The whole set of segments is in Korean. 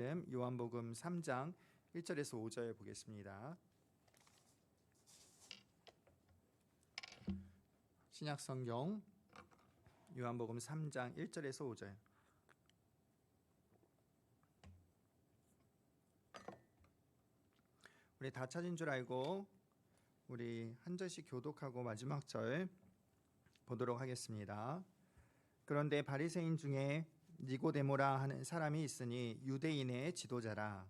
요한복음 3장 1절에서 5절 보겠습니다. 신약성경 요한복음 3장 1절에서 5절. 우리 다 찾은 줄 알고 우리 한 절씩 교독하고 마지막 절 보도록 하겠습니다. 그런데 바리새인 중에 니고데모라 하는 사람이 있으니 유대인의 지도자라.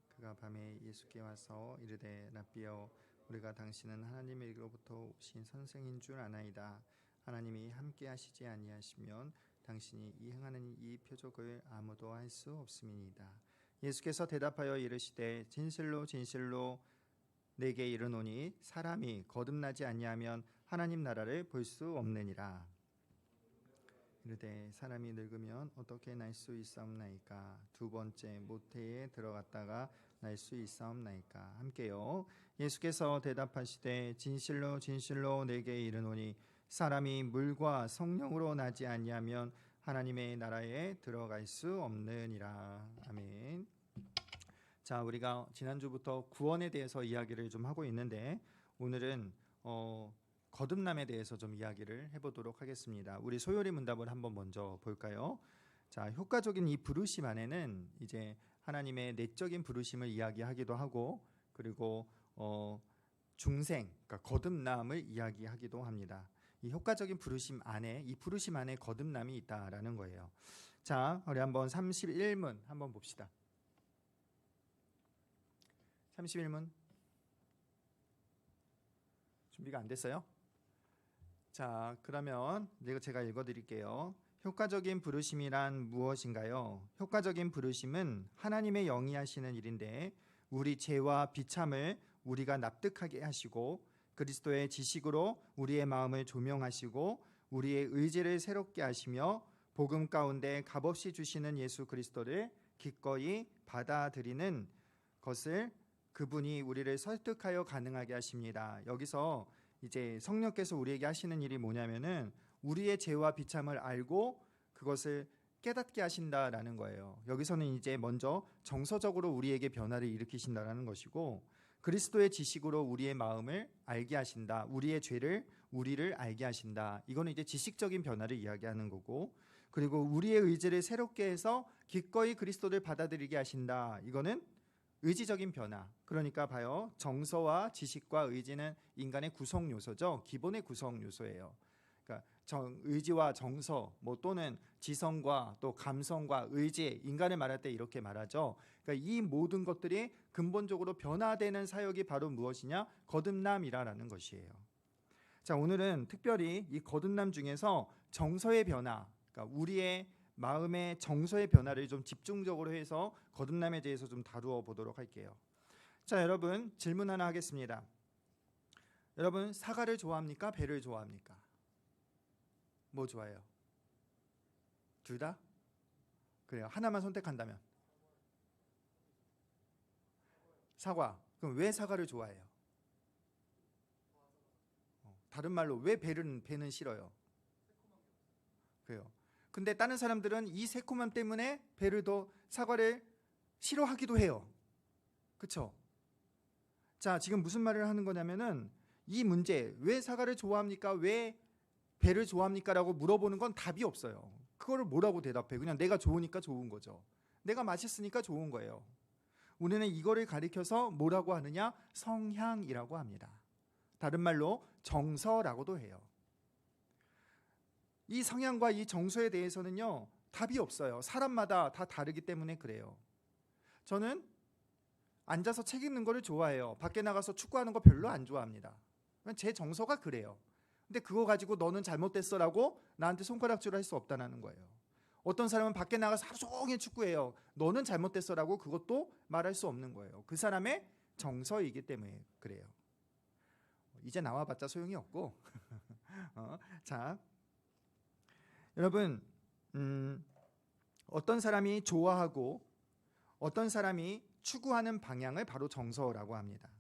그가 밤에 예수께 와서 이르되 랍비여, 우리가 당신은 하나님에게로부터 오신 선생인 줄 아나이다. 하나님이 함께 하시지 아니하시면 당신이 이 행하는 이 표적을 아무도 할 수 없음이니이다. 예수께서 대답하여 이르시되 진실로 진실로 내게 이르노니 사람이 거듭나지 아니하면 하나님 나라를 볼 수 없느니라. 이르되 사람이 늙으면 어떻게 날 수 있사옵나이까? 두 번째 모태에 들어갔다가 날 수 있사옵나이까? 함께요. 예수께서 대답하시되 진실로 진실로 내게 이르노니 사람이 물과 성령으로 나지 아니하면 하나님의 나라에 들어갈 수 없느니라. 아멘. 자, 우리가 지난주부터 구원에 대해서 이야기를 좀 하고 있는데 오늘은 거듭남에 대해서 좀 이야기를 해보도록 하겠습니다. 우리 소요리 문답을 한번 먼저 볼까요? 자, 효과적인 이 부르심 안에는 이제 하나님의 내적인 부르심을 이야기하기도 하고, 그리고 중생, 그러니까 거듭남을 이야기하기도 합니다. 이 효과적인 부르심 안에, 이 부르심 안에 거듭남이 있다라는 거예요. 자, 우리 한번 31문 한번 봅시다. 31문 준비가 안 됐어요? 자, 그러면 제가 읽어드릴게요. 효과적인 부르심이란 무엇인가요? 효과적인 부르심은 하나님의 영이 하시는 일인데 우리 죄와 비참을 우리가 납득하게 하시고 그리스도의 지식으로 우리의 마음을 조명하시고 우리의 의지를 새롭게 하시며 복음 가운데 값없이 주시는 예수 그리스도를 기꺼이 받아들이는 것을 그분이 우리를 설득하여 가능하게 하십니다. 여기서 이제 성령께서 우리에게 하시는 일이 뭐냐면은 우리의 죄와 비참을 알고 그것을 깨닫게 하신다라는 거예요. 여기서는 이제 먼저 정서적으로 우리에게 변화를 일으키신다라는 것이고 그리스도의 지식으로 우리의 마음을 알게 하신다. 우리의 죄를 우리를 알게 하신다. 이거는 이제 지식적인 변화를 이야기하는 거고, 그리고 우리의 의지를 새롭게 해서 기꺼이 그리스도를 받아들이게 하신다. 이거는 의지적인 변화. 그러니까 봐요. 정서와 지식과 의지는 인간의 구성 요소죠. 기본의 구성 요소예요. 그러니까 의지와 정서, 또는 지성과 또 감성과 의지, 인간을 말할 때 이렇게 말하죠. 그러니까 이 모든 것들이 근본적으로 변화되는 사역이 바로 무엇이냐? 거듭남이라는 것이에요. 자, 오늘은 특별히 이 거듭남 중에서 정서의 변화, 그러니까 우리의 마음의 정서의 변화를 좀 집중적으로 해서 거듭남에 대해서 좀 다루어 보도록 할게요. 자, 여러분 질문 하나 하겠습니다. 여러분 사과를 좋아합니까? 배를 좋아합니까? 뭐 좋아해요? 둘 다? 그래요. 하나만 선택한다면 사과. 그럼 왜 사과를 좋아해요? 다른 말로 왜 배는 싫어요? 그래요. 근데 다른 사람들은 이 새콤함 때문에 사과를 싫어하기도 해요. 그렇죠? 자, 지금 무슨 말을 하는 거냐면은 이 문제, 왜 사과를 좋아합니까? 왜 배를 좋아합니까? 라고 물어보는 건 답이 없어요. 그거를 뭐라고 대답해? 그냥 내가 좋으니까 좋은 거죠. 내가 맛있으니까 좋은 거예요. 우리는 이거를 가리켜서 뭐라고 하느냐? 성향이라고 합니다. 다른 말로 정서라고도 해요. 이 성향과 이 정서에 대해서는요, 답이 없어요. 사람마다 다 다르기 때문에 그래요. 저는 앉아서 책 읽는 거를 좋아해요. 밖에 나가서 축구하는 거 별로 안 좋아합니다. 제 정서가 그래요. 근데 그거 가지고 너는 잘못됐어라고 나한테 손가락질을 할 수 없다는 거예요. 어떤 사람은 밖에 나가서 하루 종일 축구해요. 너는 잘못됐어라고 그것도 말할 수 없는 거예요. 그 사람의 정서이기 때문에 그래요. 이제 나와봤자 소용이 없고 자, 여러분 어떤 사람이 좋아하고 어떤 사람이 추구하는 방향을 바로 정서라고 합니다.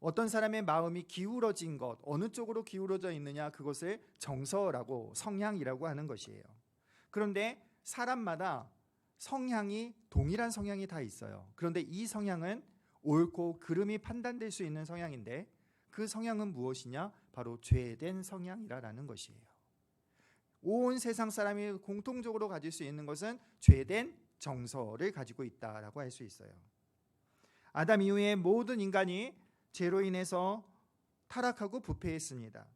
어떤 사람의 마음이 기울어진 것, 어느 쪽으로 기울어져 있느냐, 그것을 정서라고, 성향이라고 하는 것이에요. 그런데 사람마다 성향이 동일한 성향이 다 있어요. 그런데 이 성향은 옳고 그름이 판단될 수 있는 성향인데 그 성향은 무엇이냐? 바로 죄된 성향이라는 것이에요. 온 세상 사람이 공통적으로 가질 수 있는 것은 죄된 정서를 가지고 있다라고 할 수 있어요. 아담 이후에 모든 인간이 죄로 인해서 타락하고 부패했습니다.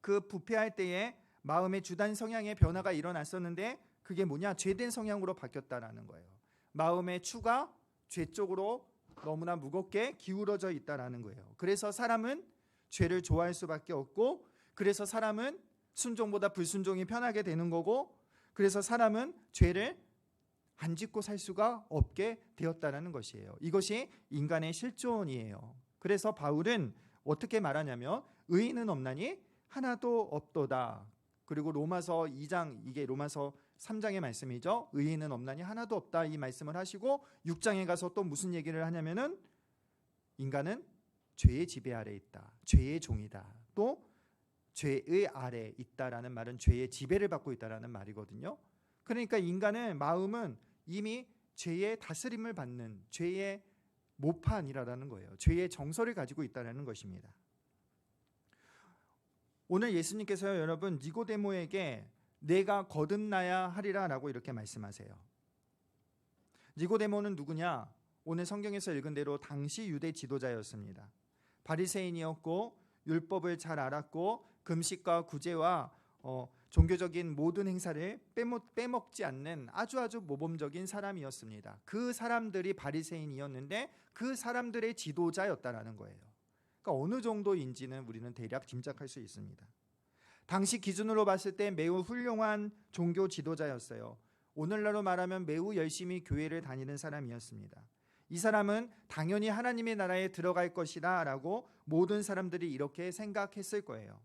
그 부패할 때에 마음의 주단 성향의 변화가 일어났었는데 그게 뭐냐? 죄된 성향으로 바뀌었다라는 거예요. 마음의 추가 죄 쪽으로 너무나 무겁게 기울어져 있다라는 거예요. 그래서 사람은 죄를 좋아할 수밖에 없고, 그래서 사람은 순종보다 불순종이 편하게 되는 거고, 그래서 사람은 죄를 안 짓고 살 수가 없게 되었다는 것이에요. 이것이 인간의 실존이에요. 그래서 바울은 어떻게 말하냐면 의인은 없나니 하나도 없도다. 그리고 로마서 2장, 이게 로마서 3장의 말씀이죠. 의인은 없나니 하나도 없다, 이 말씀을 하시고 6장에 가서 또 무슨 얘기를 하냐면은 인간은 죄의 지배 아래 있다, 죄의 종이다, 또 죄의 아래 있다라는 말은 죄의 지배를 받고 있다라는 말이거든요. 그러니까 인간의 마음은 이미 죄의 다스림을 받는 죄의 모판이라는 거예요. 죄의 정서를 가지고 있다는 것입니다. 오늘 예수님께서 여러분 니고데모에게 내가 거듭나야 하리라 라고 이렇게 말씀하세요. 니고데모는 누구냐? 오늘 성경에서 읽은 대로 당시 유대 지도자였습니다. 바리새인이었고 율법을 잘 알았고 금식과 구제와 종교적인 모든 행사를 빼먹지 않는 아주 모범적인 사람이었습니다. 그 사람들이 바리새인이었는데 그 사람들의 지도자였다라는 거예요. 그러니까 어느 정도인지는 우리는 대략 짐작할 수 있습니다. 당시 기준으로 봤을 때 매우 훌륭한 종교 지도자였어요. 오늘날로 말하면 매우 열심히 교회를 다니는 사람이었습니다. 이 사람은 당연히 하나님의 나라에 들어갈 것이다 라고 모든 사람들이 이렇게 생각했을 거예요.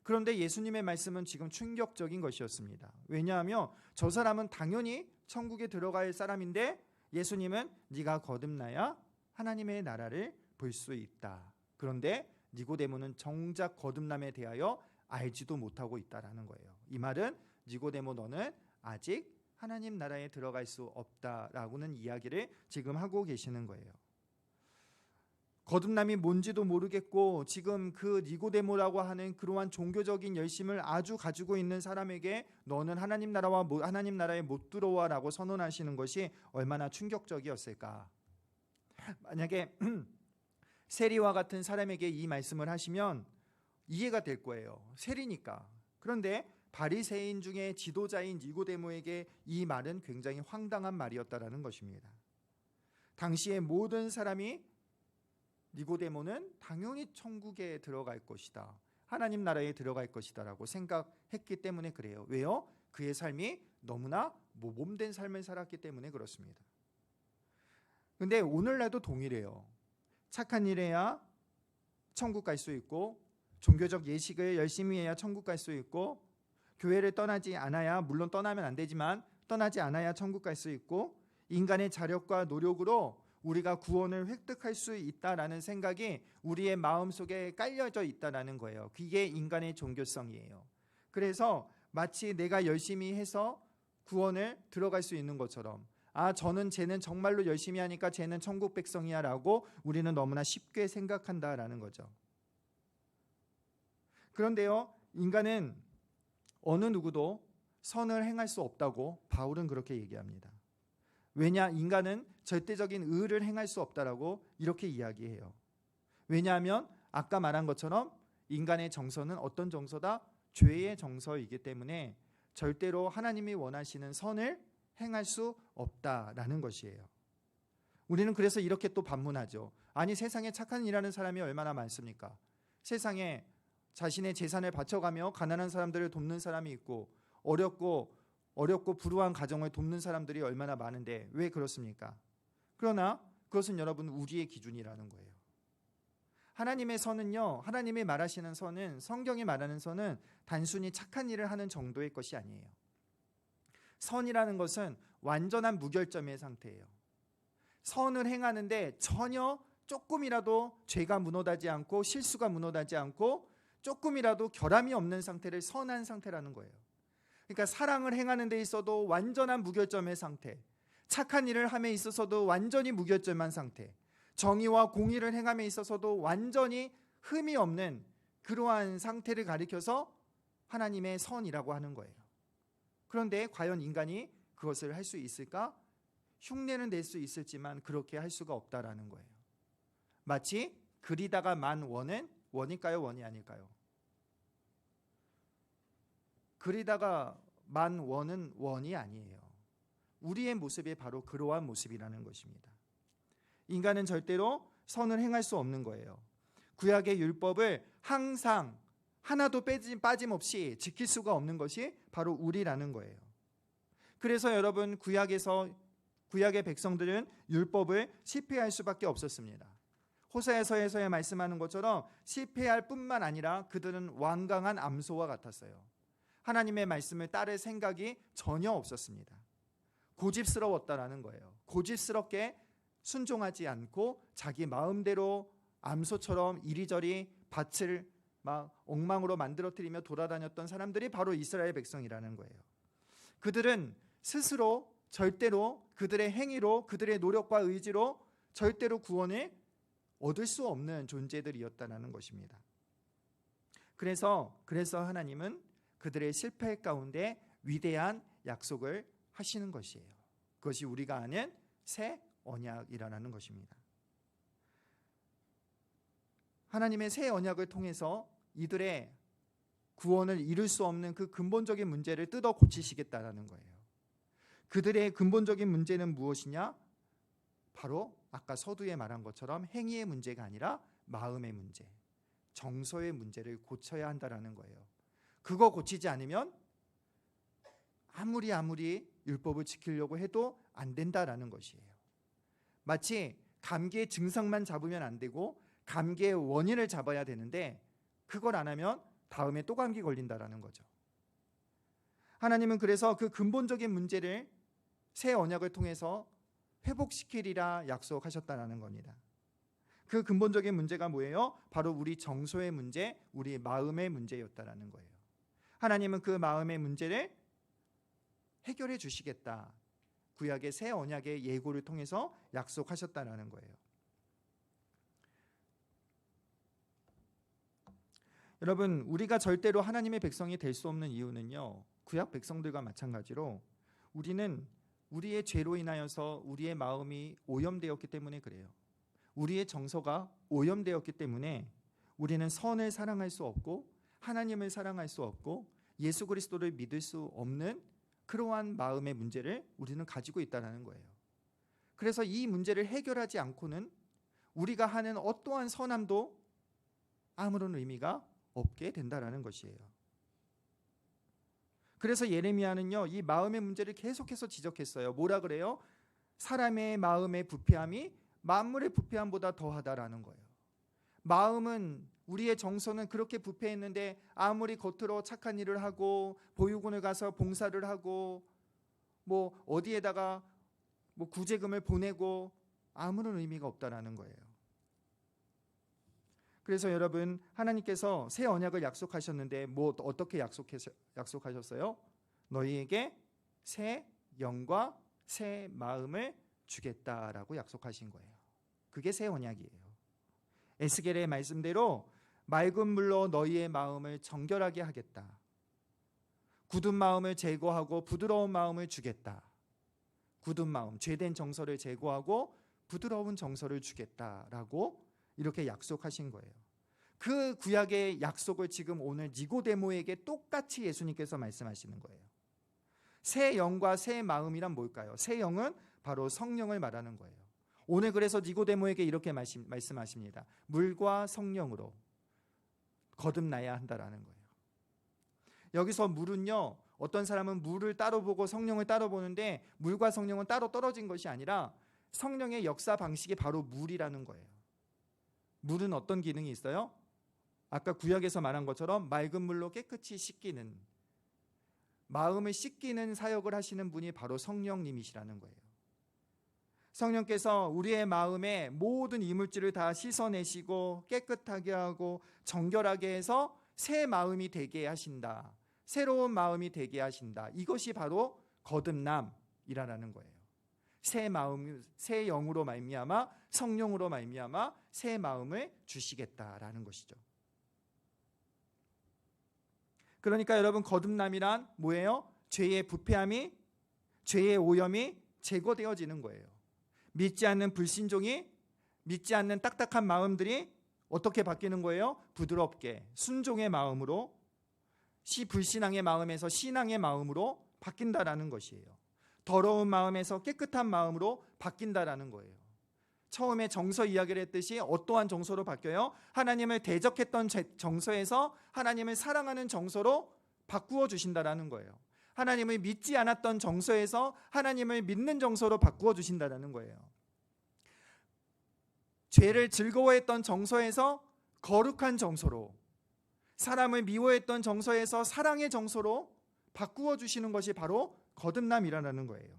그런데 예수님의 말씀은 지금 충격적인 것이었습니다. 왜냐하면 저 사람은 당연히 천국에 들어갈 사람인데 예수님은 네가 거듭나야 하나님의 나라를 볼 수 있다. 그런데 니고데모는 정작 거듭남에 대하여 알지도 못하고 있다라는 거예요. 이 말은 니고데모, 너는 아직 하나님 나라에 들어갈 수 없다라고는 이야기를 지금 하고 계시는 거예요. 거듭남이 뭔지도 모르겠고 지금 그 니고데모라고 하는 그러한 종교적인 열심을 아주 가지고 있는 사람에게 너는 하나님 나라에 못 들어와라고 선언하시는 것이 얼마나 충격적이었을까. 만약에 세리와 같은 사람에게 이 말씀을 하시면 이해가 될 거예요. 세리니까. 그런데 바리새인 중에 지도자인 니고데모에게 이 말은 굉장히 황당한 말이었다라는 것입니다. 당시의 모든 사람이 니고데모는 당연히 천국에 들어갈 것이다, 하나님 나라에 들어갈 것이다 라고 생각했기 때문에 그래요. 왜요? 그의 삶이 너무나 모범된 삶을 살았기 때문에 그렇습니다. 근데 오늘날도 동일해요. 착한 일 해야 천국 갈 수 있고, 종교적 예식을 열심히 해야 천국 갈 수 있고, 교회를 떠나지 않아야, 물론 떠나면 안 되지만 떠나지 않아야 천국 갈 수 있고, 인간의 자력과 노력으로 우리가 구원을 획득할 수 있다라는 생각이 우리의 마음속에 깔려져 있다라는 거예요. 그게 인간의 종교성이에요. 그래서 마치 내가 열심히 해서 구원을 들어갈 수 있는 것처럼, 쟤는 정말로 열심히 하니까 쟤는 천국 백성이야 라고 우리는 너무나 쉽게 생각한다라는 거죠. 그런데요, 인간은 어느 누구도 선을 행할 수 없다고 바울은 그렇게 얘기합니다. 왜냐? 인간은 절대적인 의를 행할 수 없다라고 이렇게 이야기해요. 왜냐하면 아까 말한 것처럼 인간의 정서는 어떤 정서다? 죄의 정서이기 때문에 절대로 하나님이 원하시는 선을 행할 수 없다라는 것이에요. 우리는 그래서 이렇게 또 반문하죠. 아니, 세상에 착한 일하는 사람이 얼마나 많습니까? 세상에 자신의 재산을 바쳐가며 가난한 사람들을 돕는 사람이 있고, 어렵고 불우한 가정을 돕는 사람들이 얼마나 많은데 왜 그렇습니까? 그러나 그것은 여러분 우리의 기준이라는 거예요. 하나님의 선은요, 하나님이 말하시는 선은, 성경이 말하는 선은 단순히 착한 일을 하는 정도의 것이 아니에요. 선이라는 것은 완전한 무결점의 상태예요. 선을 행하는데 전혀 조금이라도 죄가 무너지지 않고 실수가 무너지지 않고 조금이라도 결함이 없는 상태를 선한 상태라는 거예요. 그러니까 사랑을 행하는 데 있어도 완전한 무결점의 상태, 착한 일을 함에 있어서도 완전히 무결점한 상태, 정의와 공의를 행함에 있어서도 완전히 흠이 없는 그러한 상태를 가리켜서 하나님의 선이라고 하는 거예요. 그런데 과연 인간이 그것을 할 수 있을까? 흉내는 낼 수 있을지만 그렇게 할 수가 없다라는 거예요. 마치 그리다가 만 원은 원일까요? 원이 아닐까요? 그리다가 만 원은 원이 아니에요. 우리의 모습이 바로 그러한 모습이라는 것입니다. 인간은 절대로 선을 행할 수 없는 거예요. 구약의 율법을 항상 하나도 빠짐없이 지킬 수가 없는 것이 바로 우리라는 거예요. 그래서 여러분, 구약의 백성들은 율법을 실패할 수밖에 없었습니다. 호세아서에서 말씀하는 것처럼 실패할 뿐만 아니라 그들은 완강한 암소와 같았어요. 하나님의 말씀을 따를 생각이 전혀 없었습니다. 고집스러웠다라는 거예요. 고집스럽게 순종하지 않고 자기 마음대로 암소처럼 이리저리 밭을 막 엉망으로 만들어뜨리며 돌아다녔던 사람들이 바로 이스라엘 백성이라는 거예요. 그들은 스스로 절대로 그들의 행위로, 그들의 노력과 의지로 절대로 구원을 얻을 수 없는 존재들이었다는 것입니다. 그래서 하나님은 그들의 실패 가운데 위대한 약속을 하시는 것이에요. 그것이 우리가 아는 새 언약이라는 것입니다. 하나님의 새 언약을 통해서 이들의 구원을 이룰 수 없는 그 근본적인 문제를 뜯어 고치시겠다라는 거예요. 그들의 근본적인 문제는 무엇이냐? 바로 아까 서두에 말한 것처럼 행위의 문제가 아니라 마음의 문제, 정서의 문제를 고쳐야 한다라는 거예요. 그거 고치지 않으면 아무리 율법을 지키려고 해도 안 된다라는 것이에요. 마치 감기의 증상만 잡으면 안 되고 감기의 원인을 잡아야 되는데 그걸 안 하면 다음에 또 감기 걸린다라는 거죠. 하나님은 그래서 그 근본적인 문제를 새 언약을 통해서 회복시키리라 약속하셨다는 겁니다. 그 근본적인 문제가 뭐예요? 바로 우리 정서의 문제, 우리 마음의 문제였다라는 거예요. 하나님은 그 마음의 문제를 해결해 주시겠다. 구약의 새 언약의 예고를 통해서 약속하셨다는 거예요. 여러분, 우리가 절대로 하나님의 백성이 될 수 없는 이유는요, 구약 백성들과 마찬가지로 우리는 우리의 죄로 인하여서 우리의 마음이 오염되었기 때문에 그래요. 우리의 정서가 오염되었기 때문에 우리는 선을 사랑할 수 없고 하나님을 사랑할 수 없고 예수 그리스도를 믿을 수 없는 그러한 마음의 문제를 우리는 가지고 있다는 거예요. 그래서 이 문제를 해결하지 않고는 우리가 하는 어떠한 선함도 아무런 의미가 없게 된다라는 것이에요. 그래서 예레미야는요, 이 마음의 문제를 계속해서 지적했어요. 뭐라 그래요? 사람의 마음의 부패함이 만물의 부패함보다 더하다라는 거예요. 마음은, 우리의 정서는 그렇게 부패했는데 아무리 겉으로 착한 일을 하고 보육원을 가서 봉사를 하고 뭐 어디에다가 뭐 구제금을 보내고 아무런 의미가 없다라는 거예요. 그래서 여러분, 하나님께서 새 언약을 약속하셨는데 뭐 어떻게 약속하셨어요? 너희에게 새 영과 새 마음을 주겠다라고 약속하신 거예요. 그게 새 언약이에요. 에스겔의 말씀대로 맑은 물로 너희의 마음을 정결하게 하겠다. 굳은 마음을 제거하고 부드러운 마음을 주겠다. 굳은 마음, 죄된 정서를 제거하고 부드러운 정서를 주겠다라고 이렇게 약속하신 거예요. 그 구약의 약속을 지금 오늘 니고데모에게 똑같이 예수님께서 말씀하시는 거예요. 새 영과 새 마음이란 뭘까요? 새 영은 바로 성령을 말하는 거예요. 오늘 그래서 니고데모에게 이렇게 말씀하십니다. 물과 성령으로 거듭나야 한다라는 거예요. 여기서 물은요, 어떤 사람은 물을 따로 보고 성령을 따로 보는데 물과 성령은 따로 떨어진 것이 아니라 성령의 역사 방식이 바로 물이라는 거예요. 물은 어떤 기능이 있어요? 아까 구약에서 말한 것처럼 맑은 물로 깨끗이 씻기는, 마음을 씻기는 사역을 하시는 분이 바로 성령님이시라는 거예요. 성령께서 우리의 마음에 모든 이물질을 다 씻어내시고 깨끗하게 하고 정결하게 해서 새 마음이 되게 하신다. 새로운 마음이 되게 하신다. 이것이 바로 거듭남이라는 거예요. 새 마음, 새 영으로 말미암아 성령으로 말미암아 새 마음을 주시겠다라는 것이죠. 그러니까 여러분, 거듭남이란 뭐예요? 죄의 부패함이, 죄의 오염이 제거되어지는 거예요. 믿지 않는 불신종이, 믿지 않는 딱딱한 마음들이 어떻게 바뀌는 거예요? 부드럽게 순종의 마음으로, 불신앙의 마음에서 신앙의 마음으로 바뀐다라는 것이에요. 더러운 마음에서 깨끗한 마음으로 바뀐다라는 거예요. 처음에 정서 이야기를 했듯이 어떠한 정서로 바뀌어요? 하나님을 대적했던 정서에서 하나님을 사랑하는 정서로 바꾸어 주신다라는 거예요. 하나님을 믿지 않았던 정서에서 하나님을 믿는 정서로 바꾸어 주신다라는 거예요. 죄를 즐거워했던 정서에서 거룩한 정서로, 사람을 미워했던 정서에서 사랑의 정서로 바꾸어 주시는 것이 바로 거듭남이라는 거예요.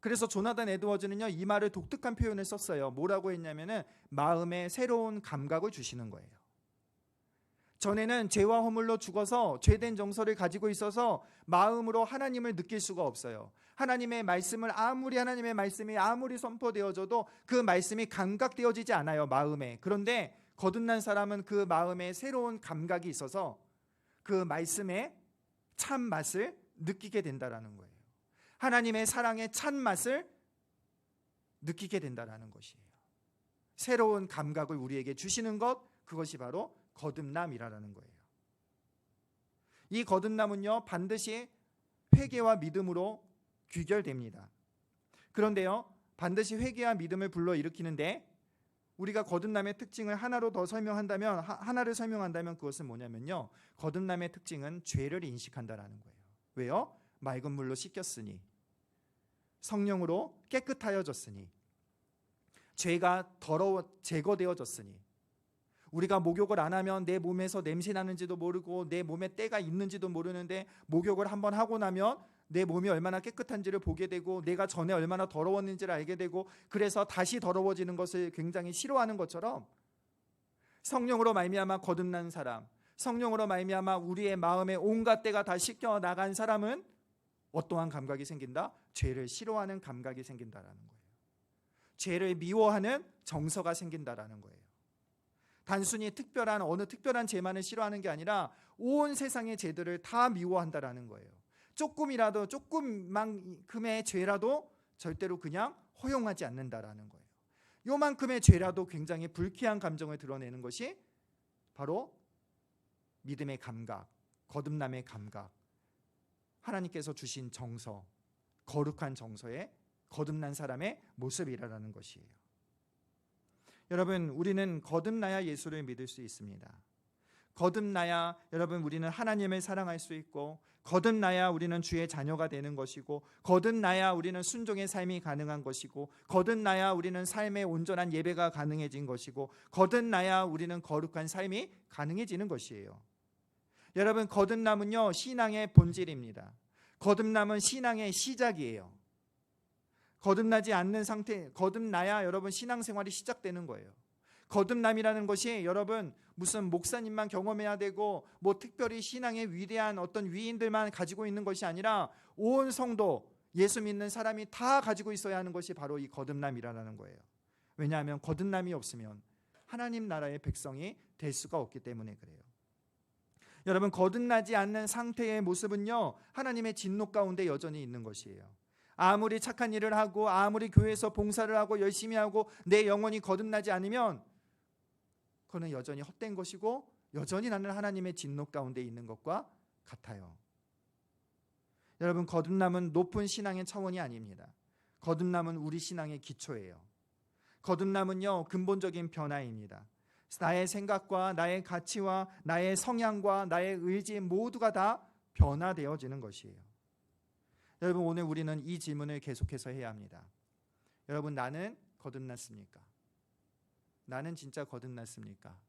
그래서 조나단 에드워즈는요, 이 말을 독특한 표현을 썼어요. 뭐라고 했냐면은 마음에 새로운 감각을 주시는 거예요. 전에는 죄와 허물로 죽어서 죄된 정서를 가지고 있어서 마음으로 하나님을 느낄 수가 없어요. 하나님의 말씀을 하나님의 말씀이 아무리 선포되어져도 그 말씀이 감각되어지지 않아요, 마음에. 그런데 거듭난 사람은 그 마음에 새로운 감각이 있어서 그 말씀의 참 맛을 느끼게 된다라는 거예요. 하나님의 사랑의 참 맛을 느끼게 된다라는 것이에요. 새로운 감각을 우리에게 주시는 것, 그것이 바로 거듭남이라는 거예요. 이 거듭남은요, 반드시 회개와 믿음으로 귀결됩니다. 그런데요, 반드시 회개와 믿음을 불러일으키는데 우리가 거듭남의 특징을 하나를 설명한다면 그것은 뭐냐면요, 거듭남의 특징은 죄를 인식한다라는 거예요. 왜요? 맑은 물로 씻겼으니, 성령으로 깨끗하여졌으니, 죄가 제거되어졌으니, 우리가 목욕을 안 하면 내 몸에서 냄새 나는지도 모르고 내 몸에 때가 있는지도 모르는데 목욕을 한번 하고 나면 내 몸이 얼마나 깨끗한지를 보게 되고 내가 전에 얼마나 더러웠는지를 알게 되고, 그래서 다시 더러워지는 것을 굉장히 싫어하는 것처럼 성령으로 말미암아 거듭난 사람, 성령으로 말미암아 우리의 마음에 온갖 때가 다 씻겨 나간 사람은 어떠한 감각이 생긴다? 죄를 싫어하는 감각이 생긴다라는 거예요. 죄를 미워하는 정서가 생긴다라는 거예요. 단순히 어느 특별한 죄만을 싫어하는 게 아니라 온 세상의 죄들을 다 미워한다라는 거예요. 조금만큼의 죄라도 절대로 그냥 허용하지 않는다라는 거예요. 요만큼의 죄라도 굉장히 불쾌한 감정을 드러내는 것이 바로 믿음의 감각, 거듭남의 감각, 하나님께서 주신 정서, 거룩한 정서의 거듭난 사람의 모습이라는 것이에요. 여러분, 우리는 거듭나야 예수를 믿을 수 있습니다. 거듭나야 여러분 우리는 하나님을 사랑할 수 있고, 거듭나야 우리는 주의 자녀가 되는 것이고, 거듭나야 우리는 순종의 삶이 가능한 것이고, 거듭나야 우리는 삶의 온전한 예배가 가능해진 것이고, 거듭나야 우리는 거룩한 삶이 가능해지는 것이에요. 여러분, 거듭남은요, 신앙의 본질입니다. 거듭남은 신앙의 시작이에요. 거듭나지 않는 상태, 거듭나야 여러분 신앙생활이 시작되는 거예요. 거듭남이라는 것이 여러분 무슨 목사님만 경험해야 되고 뭐 특별히 신앙의 위대한 어떤 위인들만 가지고 있는 것이 아니라 온 성도, 예수 믿는 사람이 다 가지고 있어야 하는 것이 바로 이 거듭남이라는 거예요. 왜냐하면 거듭남이 없으면 하나님 나라의 백성이 될 수가 없기 때문에 그래요. 여러분, 거듭나지 않는 상태의 모습은요, 하나님의 진노 가운데 여전히 있는 것이에요. 아무리 착한 일을 하고 아무리 교회에서 봉사를 하고 열심히 하고 내 영혼이 거듭나지 않으면 그거는 여전히 헛된 것이고 여전히 나는 하나님의 진노 가운데 있는 것과 같아요. 여러분, 거듭남은 높은 신앙의 차원이 아닙니다. 거듭남은 우리 신앙의 기초예요. 거듭남은요, 근본적인 변화입니다. 나의 생각과 나의 가치와 나의 성향과 나의 의지 모두가 다 변화되어지는 것이에요. 여러분, 오늘 우리는 이 질문을 계속해서 해야 합니다. 여러분, 나는 거듭났습니까? 나는 진짜 거듭났습니까?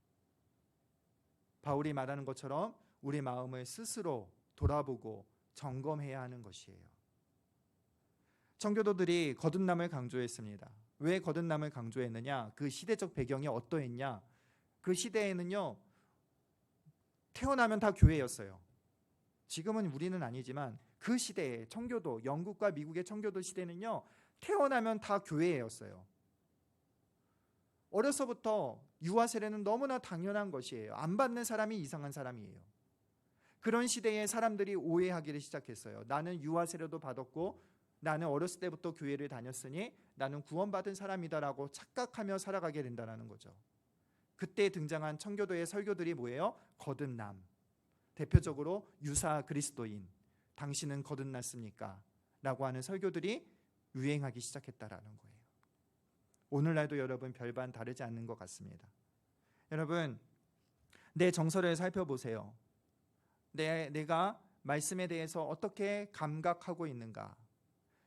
바울이 말하는 것처럼 우리 마음을 스스로 돌아보고 점검해야 하는 것이에요. 청교도들이 거듭남을 강조했습니다. 왜 거듭남을 강조했느냐? 그 시대적 배경이 어떠했냐? 그 시대에는요, 태어나면 다 교회였어요. 지금은 우리는 아니지만 그 시대에 청교도, 영국과 미국의 청교도 시대는요, 태어나면 다 교회였어요. 어려서부터 유아 세례는 너무나 당연한 것이에요. 안 받는 사람이 이상한 사람이에요. 그런 시대에 사람들이 오해하기를 시작했어요. 나는 유아 세례도 받았고 나는 어렸을 때부터 교회를 다녔으니 나는 구원받은 사람이다라고 착각하며 살아가게 된다는 거죠. 그때 등장한 청교도의 설교들이 뭐예요? 거듭남. 대표적으로 유사 그리스도인, 당신은 거듭났습니까? 라고 하는 설교들이 유행하기 시작했다라는 거예요. 오늘날도 여러분 별반 다르지 않는 것 같습니다. 여러분, 내 정서를 살펴보세요. 내가 말씀에 대해서 어떻게 감각하고 있는가?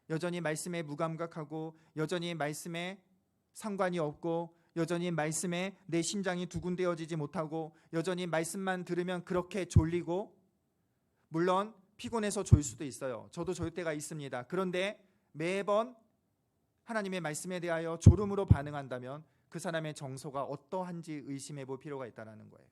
여전히 말씀에 무감각하고 여전히 말씀에 상관이 없고 여전히 말씀에 내 심장이 두근대어지지 못하고 여전히 말씀만 들으면 그렇게 졸리고, 물론 피곤해서 졸 수도 있어요. 저도 졸 때가 있습니다. 그런데 매번 하나님의 말씀에 대하여 졸음으로 반응한다면 그 사람의 정서가 어떠한지 의심해 볼 필요가 있다는 거예요.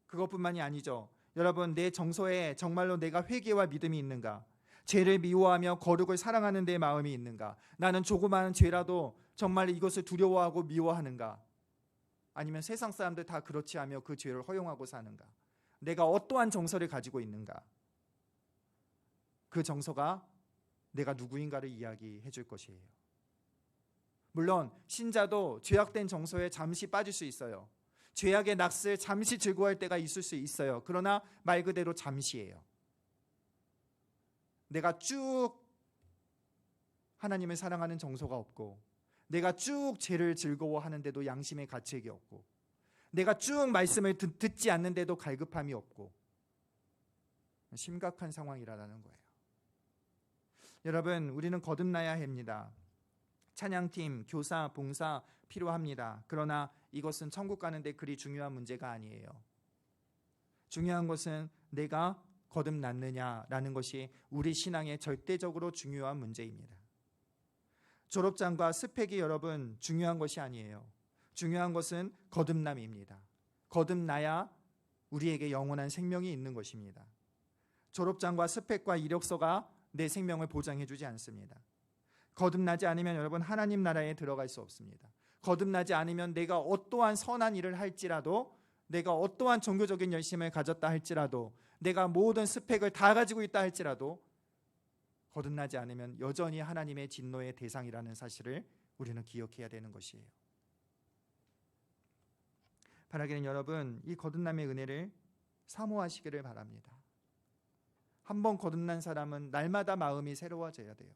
그것뿐만이 아니죠. 여러분, 내 정서에 정말로 내가 회개와 믿음이 있는가? 죄를 미워하며 거룩을 사랑하는 데 마음이 있는가? 나는 조그마한 죄라도 정말 이것을 두려워하고 미워하는가? 아니면 세상 사람들 다 그렇지 하며 그 죄를 허용하고 사는가? 내가 어떠한 정서를 가지고 있는가? 그 정서가 내가 누구인가를 이야기해 줄 것이에요. 물론 신자도 죄악된 정서에 잠시 빠질 수 있어요. 죄악의 낚시를 잠시 즐거워할 때가 있을 수 있어요. 그러나 말 그대로 잠시예요. 내가 쭉 하나님을 사랑하는 정서가 없고, 내가 쭉 죄를 즐거워하는데도 양심의 가책이 없고, 내가 쭉 말씀을 듣지 않는데도 갈급함이 없고, 심각한 상황이라는 거예요. 여러분, 우리는 거듭나야 합니다. 찬양팀, 교사, 봉사 필요합니다. 그러나 이것은 천국 가는데 그리 중요한 문제가 아니에요. 중요한 것은 내가 거듭났느냐라는 것이 우리 신앙의 절대적으로 중요한 문제입니다. 졸업장과 스펙이 여러분 중요한 것이 아니에요. 중요한 것은 거듭남입니다. 거듭나야 우리에게 영원한 생명이 있는 것입니다. 졸업장과 스펙과 이력서가 내 생명을 보장해 주지 않습니다. 거듭나지 않으면 여러분 하나님 나라에 들어갈 수 없습니다. 거듭나지 않으면 내가 어떠한 선한 일을 할지라도, 내가 어떠한 종교적인 열심을 가졌다 할지라도, 내가 모든 스펙을 다 가지고 있다 할지라도 거듭나지 않으면 여전히 하나님의 진노의 대상이라는 사실을 우리는 기억해야 되는 것이에요. 바라기는 여러분, 이 거듭남의 은혜를 사모하시기를 바랍니다. 한번 거듭난 사람은 날마다 마음이 새로워져야 돼요.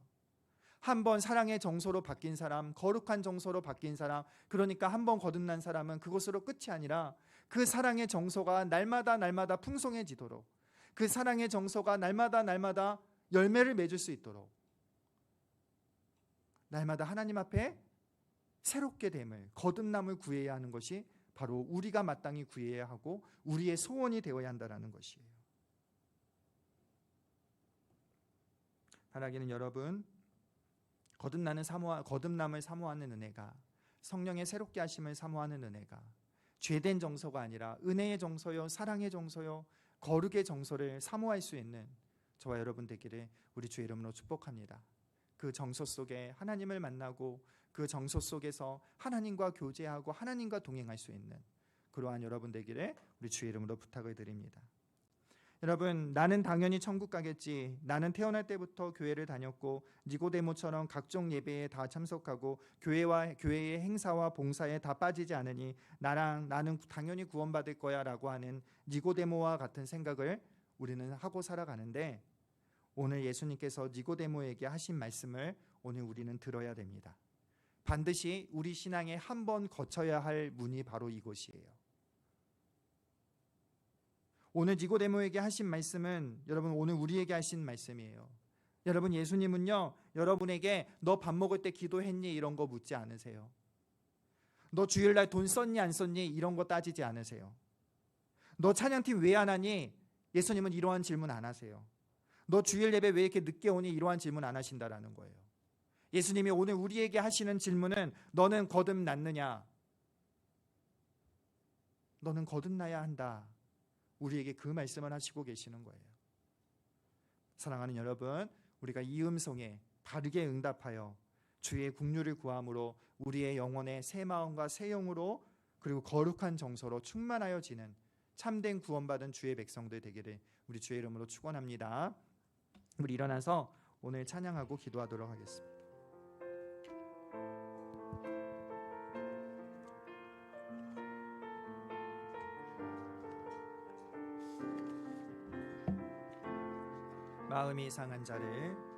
한번 사랑의 정서로 바뀐 사람, 거룩한 정서로 바뀐 사람, 그러니까 한번 거듭난 사람은 그것으로 끝이 아니라 그 사랑의 정서가 날마다 풍성해지도록, 그 사랑의 정서가 날마다 열매를 맺을 수 있도록 날마다 하나님 앞에 새롭게 됨을, 거듭남을 구해야 하는 것이 바로 우리가 마땅히 구해야 하고 우리의 소원이 되어야 한다는 것이에요. 바라기는 여러분, 거듭남을 사모하는 은혜가, 성령의 새롭게 하심을 사모하는 은혜가 죄된 정서가 아니라 은혜의 정서요, 사랑의 정서요, 거룩의 정서를 사모할 수 있는 저와 여러분 되기를 우리 주의 이름으로 축복합니다. 그 정서 속에 하나님을 만나고 그 정서 속에서 하나님과 교제하고 하나님과 동행할 수 있는 그러한 여러분 되기를 우리 주의 이름으로 부탁을 드립니다. 여러분, 나는 당연히 천국 가겠지. 나는 태어날 때부터 교회를 다녔고 니고데모처럼 각종 예배에 다 참석하고 교회의 행사와 봉사에 다 빠지지 않으니 나는 당연히 구원받을 거야 라고 하는 니고데모와 같은 생각을 우리는 하고 살아가는데, 오늘 예수님께서 니고데모에게 하신 말씀을 오늘 우리는 들어야 됩니다. 반드시 우리 신앙에 한 번 거쳐야 할 문이 바로 이것이에요. 오늘 니고데모에게 하신 말씀은 여러분 오늘 우리에게 하신 말씀이에요. 여러분, 예수님은요 여러분에게 너 밥 먹을 때 기도했니? 이런 거 묻지 않으세요. 너 주일날 돈 썼니 안 썼니? 이런 거 따지지 않으세요. 너 찬양팀 왜 안 하니? 예수님은 이러한 질문 안 하세요. 너 주일 예배 왜 이렇게 늦게 오니? 이러한 질문 안 하신다라는 거예요. 예수님이 오늘 우리에게 하시는 질문은 너는 거듭났느냐? 너는 거듭나야 한다. 우리에게 그 말씀을 하시고 계시는 거예요. 사랑하는 여러분, 우리가 이 음성에 바르게 응답하여 주의 국류를 구함으로 우리의 영혼에 새 마음과 새 영으로 그리고 거룩한 정서로 충만하여지는 참된 구원받은 주의 백성들 되기를 우리 주의 이름으로 축원합니다. 우리 일어나서 오늘 찬양하고 기도하도록 하겠습니다. 마음이 상한 자를